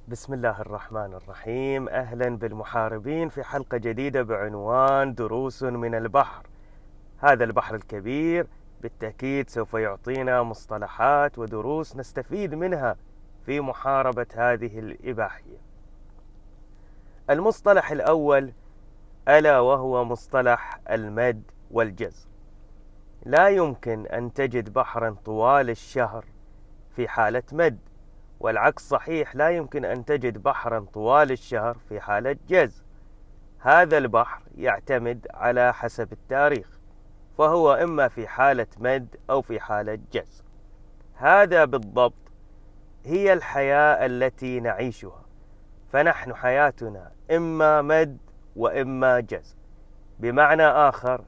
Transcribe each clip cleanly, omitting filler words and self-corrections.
بسم الله الرحمن الرحيم. أهلا بالمحاربين في حلقة جديدة بعنوان دروس من البحر. هذا البحر الكبير بالتأكيد سوف يعطينا مصطلحات ودروس نستفيد منها في محاربة هذه الإباحية. المصطلح الأول ألا وهو مصطلح المد والجزر. لا يمكن أن تجد بحرا طوال الشهر في حالة مد، والعكس صحيح، لا يمكن أن تجد بحرا طوال الشهر في حالة جزر. هذا البحر يعتمد على حسب التاريخ، فهو إما في حالة مد أو في حالة جزر. هذا بالضبط هي الحياة التي نعيشها، فنحن حياتنا إما مد وإما جزر. بمعنى آخر،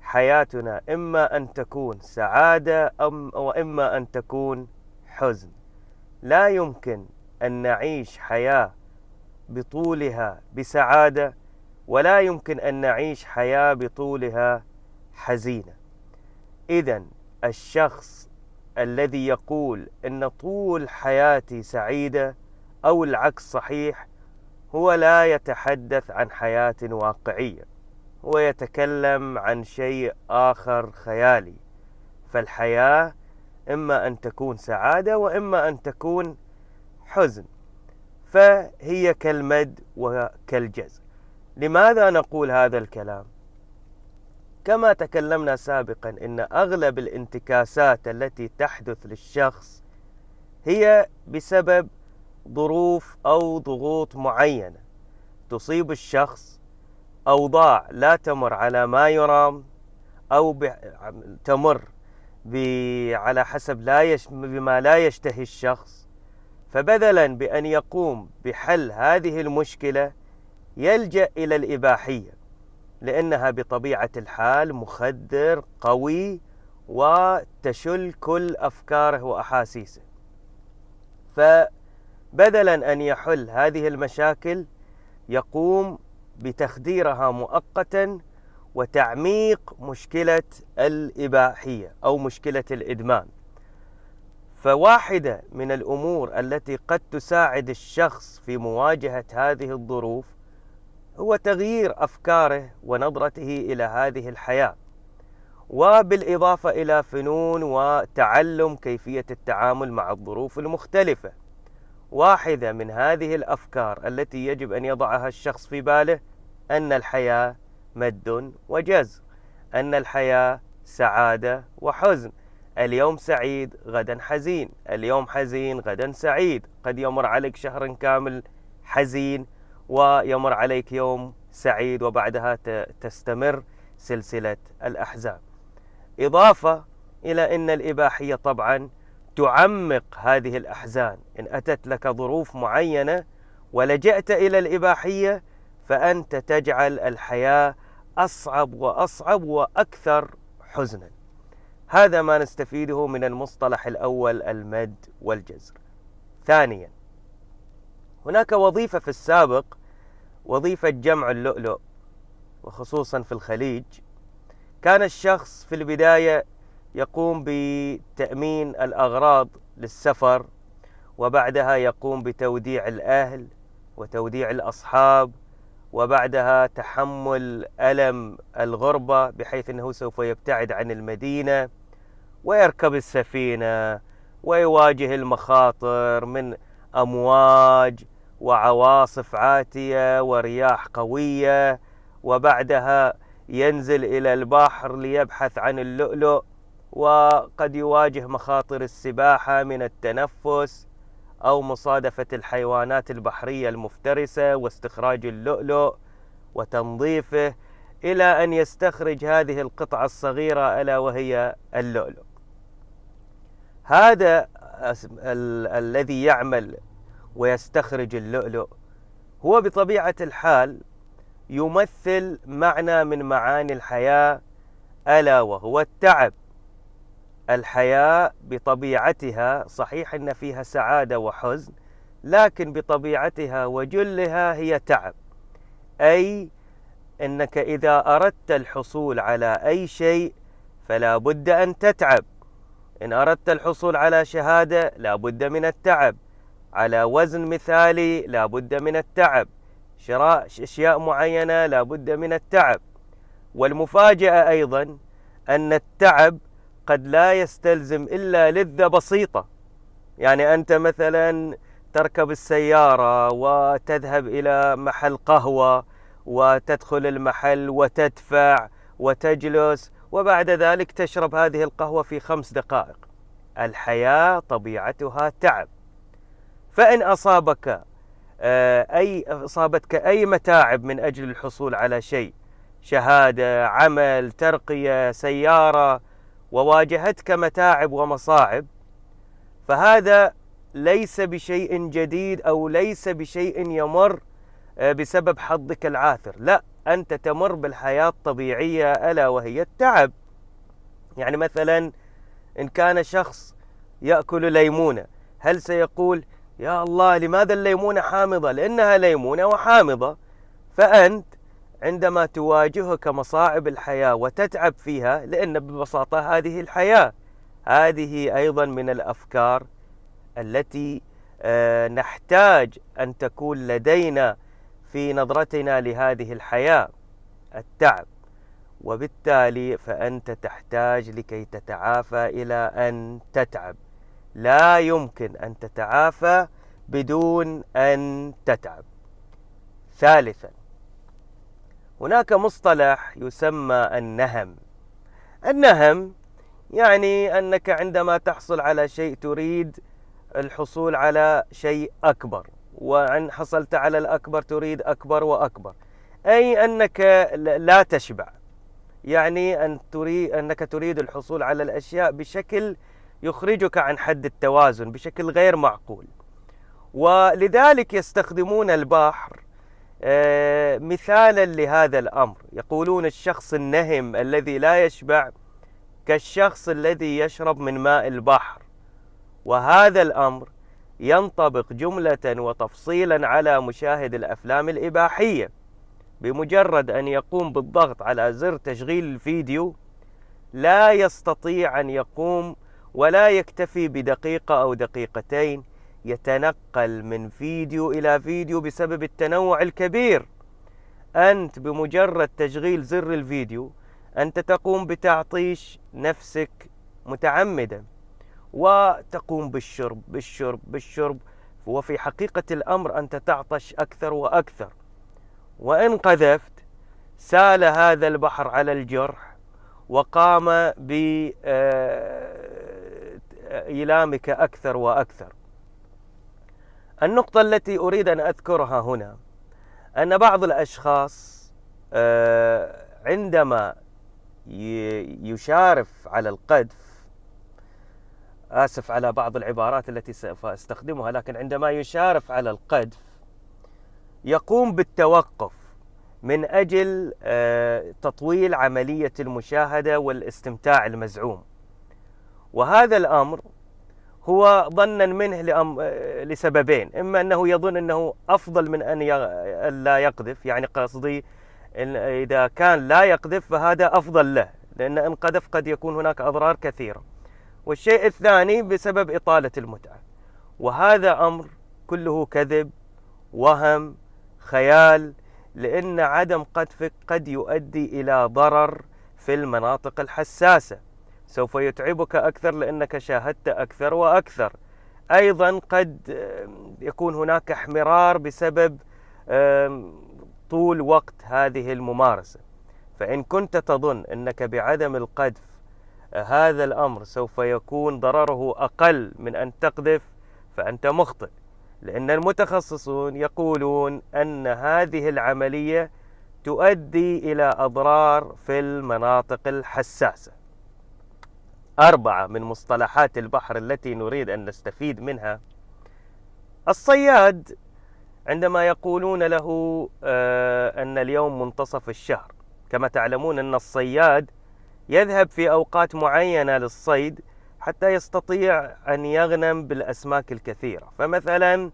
حياتنا إما أن تكون سعادة وإما أن تكون حزن. لا يمكن أن نعيش حياة بطولها بسعادة، ولا يمكن أن نعيش حياة بطولها حزينة. إذن الشخص الذي يقول أن طول حياتي سعيدة أو العكس صحيح، هو لا يتحدث عن حياة واقعية، هو يتكلم عن شيء آخر خيالي. فالحياة إما أن تكون سعادة وإما أن تكون حزن، فهي كالمد وكالجزر. لماذا نقول هذا الكلام؟ كما تكلمنا سابقا، إن أغلب الانتكاسات التي تحدث للشخص هي بسبب ظروف أو ضغوط معينة تصيب الشخص، أوضاع لا تمر على ما يرام، أو تمر على حسب بما لا يشتهي الشخص. فبدلا بأن يقوم بحل هذه المشكلة يلجأ إلى الإباحية، لأنها بطبيعة الحال مخدر قوي وتشل كل أفكاره وأحاسيسه. فبدلا أن يحل هذه المشاكل يقوم بتخديرها مؤقتا وتعميق مشكلة الإباحية أو مشكلة الإدمان. فواحدة من الأمور التي قد تساعد الشخص في مواجهة هذه الظروف هو تغيير أفكاره ونظرته إلى هذه الحياة، وبالإضافة إلى فنون وتعلم كيفية التعامل مع الظروف المختلفة. واحدة من هذه الأفكار التي يجب أن يضعها الشخص في باله أن الحياة مد وجزر، أن الحياة سعادة وحزن. اليوم سعيد غدا حزين، اليوم حزين غدا سعيد. قد يمر عليك شهر كامل حزين ويمر عليك يوم سعيد، وبعدها تستمر سلسلة الأحزان. إضافة إلى أن الإباحية طبعا تعمق هذه الأحزان. إن أتت لك ظروف معينة ولجأت إلى الإباحية، فأنت تجعل الحياة أصعب وأصعب وأكثر حزنا. هذا ما نستفيده من المصطلح الأول، المد والجزر. ثانيا، هناك وظيفة في السابق، وظيفة جمع اللؤلؤ، وخصوصا في الخليج. كان الشخص في البداية يقوم بتأمين الأغراض للسفر، وبعدها يقوم بتوديع الأهل وتوديع الأصحاب، وبعدها تحمل ألم الغربة، بحيث أنه سوف يبتعد عن المدينة ويركب السفينة ويواجه المخاطر من أمواج وعواصف عاتية ورياح قوية، وبعدها ينزل إلى البحر ليبحث عن اللؤلؤ، وقد يواجه مخاطر السباحة من التنفس أو مصادفة الحيوانات البحرية المفترسة واستخراج اللؤلؤ وتنظيفه، إلى أن يستخرج هذه القطعة الصغيرة ألا وهي اللؤلؤ. هذا الذي يعمل ويستخرج اللؤلؤ هو بطبيعة الحال يمثل معنى من معاني الحياة، ألا وهو التعب. الحياة بطبيعتها صحيح أن فيها سعادة وحزن، لكن بطبيعتها وجلها هي تعب. أي أنك إذا أردت الحصول على أي شيء فلا بد أن تتعب. إن أردت الحصول على شهادة لا بد من التعب. على وزن مثالي لا بد من التعب، شراء أشياء معينة لا بد من التعب. والمفاجأة أيضا أن التعب قد لا يستلزم إلا لذة بسيطة. يعني أنت مثلا تركب السيارة وتذهب إلى محل قهوة وتدخل المحل وتدفع وتجلس، وبعد ذلك تشرب هذه القهوة في 5 دقائق. الحياة طبيعتها تعب. فإن أصابتك أي متاعب من أجل الحصول على شيء، شهادة، عمل، ترقية، سيارة، وواجهتك متاعب ومصاعب، فهذا ليس بشيء جديد أو ليس بشيء يمر بسبب حظك العاثر. لا، أنت تمر بالحياة الطبيعية ألا وهي التعب. يعني مثلا إن كان شخص يأكل ليمونة، هل سيقول يا الله لماذا الليمونة حامضة؟ لأنها ليمونة وحامضة. فأنت عندما تواجهك مصاعب الحياة وتتعب فيها، لأن ببساطة هذه الحياة. هذه أيضا من الأفكار التي نحتاج أن تكون لدينا في نظرتنا لهذه الحياة، التعب. وبالتالي فأنت تحتاج لكي تتعافى إلى أن تتعب. لا يمكن أن تتعافى بدون أن تتعب. ثالثا، هناك مصطلح يسمى النهم. النهم يعني أنك عندما تحصل على شيء تريد الحصول على شيء أكبر، وأن حصلت على الأكبر تريد أكبر وأكبر، أي أنك لا تشبع. يعني أنك تريد الحصول على الأشياء بشكل يخرجك عن حد التوازن، بشكل غير معقول. ولذلك يستخدمون البحر مثالا لهذا الأمر. يقولون الشخص النهم الذي لا يشبع كالشخص الذي يشرب من ماء البحر. وهذا الأمر ينطبق جملة وتفصيلا على مشاهد الأفلام الإباحية. بمجرد أن يقوم بالضغط على زر تشغيل الفيديو لا يستطيع أن يقوم ولا يكتفي بدقيقة أو دقيقتين، يتنقل من فيديو إلى فيديو بسبب التنوع الكبير. أنت بمجرد تشغيل زر الفيديو أنت تقوم بتعطيش نفسك متعمدا، وتقوم بالشرب بالشرب بالشرب، وفي حقيقة الأمر أنت تعطش أكثر وأكثر. وإن قذفت سال هذا البحر على الجرح وقام بإيلامك أكثر وأكثر. النقطة التي أريد أن أذكرها هنا أن بعض الأشخاص عندما يشارف على القذف، آسف على بعض العبارات التي سوف أستخدمها، لكن عندما يشارف على القذف يقوم بالتوقف من أجل تطويل عملية المشاهدة والاستمتاع المزعوم. وهذا الأمر هو ظنا منه لسببين: إما أنه يظن أنه أفضل من أن لا يقذف، يعني قصدي إذا كان لا يقذف فهذا أفضل له، لأن إن قذف قد يكون هناك أضرار كثيرة. والشيء الثاني بسبب إطالة المتعة. وهذا أمر كله كذب، وهم، خيال، لأن عدم قذفك قد يؤدي إلى ضرر في المناطق الحساسة، سوف يتعبك أكثر لأنك شاهدت أكثر وأكثر. أيضا قد يكون هناك احمرار بسبب طول وقت هذه الممارسة. فإن كنت تظن أنك بعدم القذف هذا الأمر سوف يكون ضرره أقل من أن تقذف فأنت مخطئ، لأن المتخصصون يقولون أن هذه العملية تؤدي إلى أضرار في المناطق الحساسة. 4 من مصطلحات البحر التي نريد أن نستفيد منها: الصياد عندما يقولون له أن اليوم منتصف الشهر. كما تعلمون أن الصياد يذهب في أوقات معينة للصيد حتى يستطيع أن يغنم بالأسماك الكثيرة. فمثلا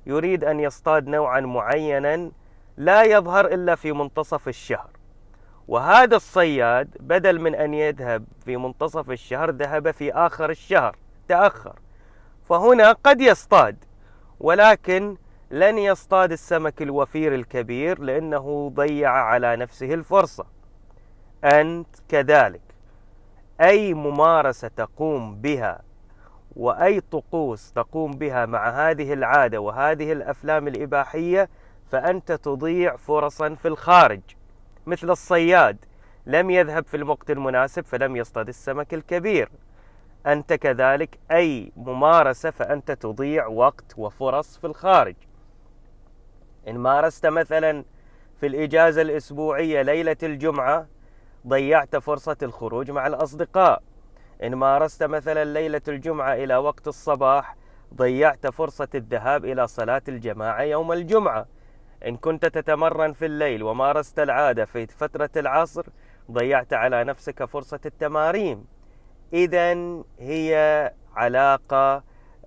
يريد أن يصطاد نوعا معينا لا يظهر إلا في منتصف الشهر، وهذا الصياد بدل من أن يذهب في منتصف الشهر ذهب في آخر الشهر، تأخر. فهنا قد يصطاد، ولكن لن يصطاد السمك الوفير الكبير لأنه ضيع على نفسه الفرصة. أنت كذلك، أي ممارسة تقوم بها وأي طقوس تقوم بها مع هذه العادة وهذه الأفلام الإباحية فأنت تضيع فرصا في الخارج. مثل الصياد لم يذهب في الوقت المناسب فلم يصطاد السمك الكبير. أنت كذلك أي ممارسة فأنت تضيع وقت وفرص في الخارج. إن مارست مثلا في الإجازة الأسبوعية ليلة الجمعة ضيعت فرصة الخروج مع الأصدقاء. إن مارست مثلا ليلة الجمعة إلى وقت الصباح ضيعت فرصة الذهاب إلى صلاة الجماعة يوم الجمعة. إن كنت تتمرن في الليل ومارست العادة في فترة العصر ضيعت على نفسك فرصة التمارين. إذن هي علاقة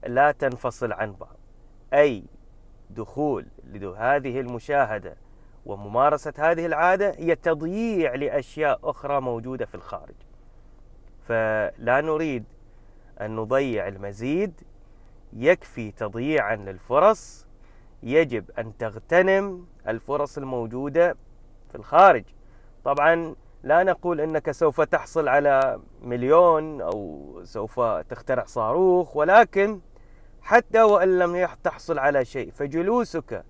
لا تنفصل عن بعض. أي دخول لهذه المشاهدة وممارسة هذه العادة هي تضييع لأشياء أخرى موجودة في الخارج. فلا نريد أن نضيع المزيد، يكفي تضييعا للفرص. يجب أن تغتنم الفرص الموجودة في الخارج. طبعا لا نقول أنك سوف تحصل على مليون أو سوف تخترع صاروخ، ولكن حتى وإن لم تحصل على شيء فجلوسك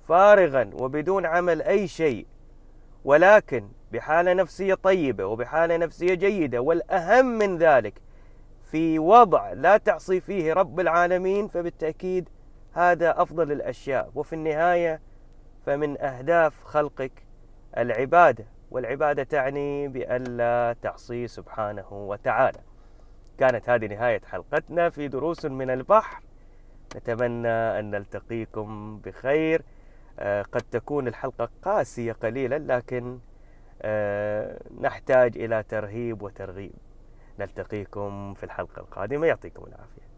فارغا وبدون عمل أي شيء ولكن بحالة نفسية طيبة وبحالة نفسية جيدة، والأهم من ذلك في وضع لا تعصي فيه رب العالمين، فبالتأكيد هذا أفضل الأشياء. وفي النهاية فمن أهداف خلقك العبادة، والعبادة تعني بألا تعصي سبحانه وتعالى. كانت هذه نهاية حلقتنا في دروس من البحر. نتمنى أن نلتقيكم بخير. قد تكون الحلقة قاسية قليلا، لكن نحتاج إلى ترهيب وترغيب. نلتقيكم في الحلقة القادمة. يعطيكم العافية.